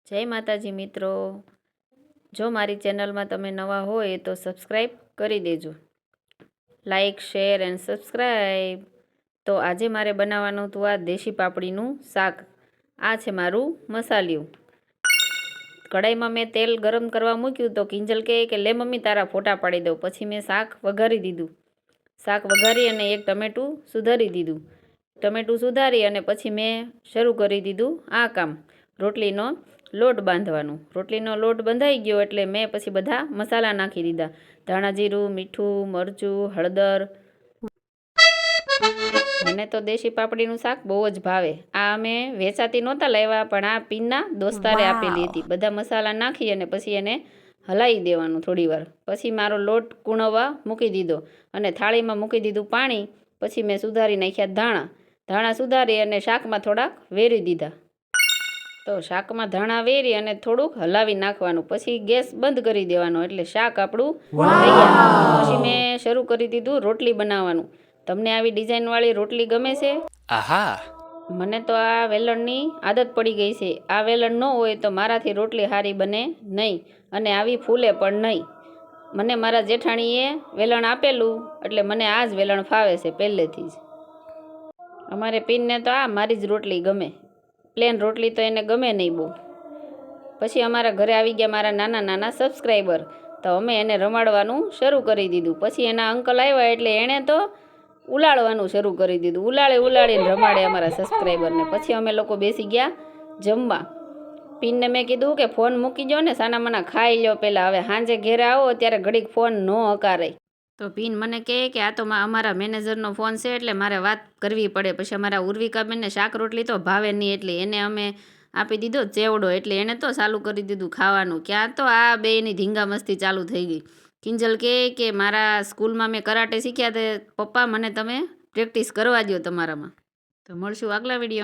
જય માતાજી મિત્રો, જો મારી ચેનલમાં તમે નવા હોય તો સબસ્ક્રાઈબ કરી દેજો, લાઈક શેર એન્ડ સબસ્ક્રાઈબ। તો આજે મારે બનાવવાનું હતું આ દેશી પાપડીનું શાક। આ છે મારું મસાલિયું। કઢાઈમાં મેં તેલ ગરમ કરવા મૂક્યું તો કિંજલ કહે કે લે મમ્મી તારા ફોટા પાડી દઉં। પછી મેં શાક વઘારી દીધું। શાક વઘારી અને એક ટમેટું સુધારી દીધું। ટમેટું સુધારી અને પછી મેં શરૂ કરી દીધું આ કામ, રોટલીનો લોટ બાંધવાનું। રોટલીનો લોટ બંધાઈ ગયો એટલે મેં પછી બધા મસાલા નાખી દીધા, ધાણા જીરું, મીઠું, મરચું, હળદર। મને તો દેશી પાપડીનું શાક બહુ જ ભાવે। આ અમે વેચાતી નહોતા લાવ્યા, પણ આ પીનના દોસ્તારે આપેલી હતી। બધા મસાલા નાખી અને પછી એને હલાવી દેવાનું થોડી વાર। પછી મારો લોટ કૂણવવા મૂકી દીધો અને થાળીમાં મૂકી દીધું પાણી। પછી મેં સુધારી નાખ્યા ધાણા સુધારી અને શાકમાં થોડાક વેરી દીધા। તો શાકમાં ધાણા વેરી અને થોડુંક હલાવી નાખવાનું, પછી ગેસ બંધ કરી દેવાનો એટલે શાક આપણું તૈયાર। પછી મેં શરૂ કરી દીધું રોટલી બનાવવાનું। તમને આવી ડિઝાઇનવાળી રોટલી ગમે છે? આહા, મને તો આ વેલણની આદત પડી ગઈ છે। આ વેલણ ન હોય તો મારાથી રોટલી સારી બને નહીં અને આવી ફૂલે પણ નહીં। મને મારા જેઠાણીએ વેલણ આપેલું એટલે મને આ જ વેલણ ફાવે છે પહેલેથી જ। અમારે પીનને તો આ મારી જ રોટલી ગમે, પ્લેન રોટલી તો એને ગમે નહીં બહુ। પછી અમારા ઘરે આવી ગયા મારા નાના નાના સબસ્ક્રાઈબર, તો અમે એને રમાડવાનું શરૂ કરી દીધું। પછી એના અંકલ આવ્યા એટલે એણે તો ઉલાળવાનું શરૂ કરી દીધું, ઉલાળીને રમાડે અમારા સબસ્ક્રાઈબરને। પછી અમે લોકો બેસી ગયા જમવા। પીનને મેં કીધું કે ફોન મૂકી જો ને, સાનામાના ખાઈ લ્યો પહેલાં, હવે સાંજે ઘેરે આવો ત્યારે ઘડીક ફોન ન હકારાય। તો પીન મને કહે કે આ તો અમારા મેનેજરનો ફોન છે એટલે મારે વાત કરવી પડે। પછી અમારા ઉર્વિકાબેનને શાક રોટલી તો ભાવે નહીં એટલે એને અમે આપી દીધો ચેવડો, એટલે એને તો ચાલુ કરી દીધું ખાવાનું। ક્યાં તો આ બેયની ધીંગા મસ્તી ચાલુ થઈ ગઈ। કિંજલ કહે કે મારા સ્કૂલમાં મેં કરાટે શીખ્યા તે પપ્પા મને તમે પ્રેક્ટિસ કરવા દો તમારામાં। તો મળશું આગલા વિડીયો।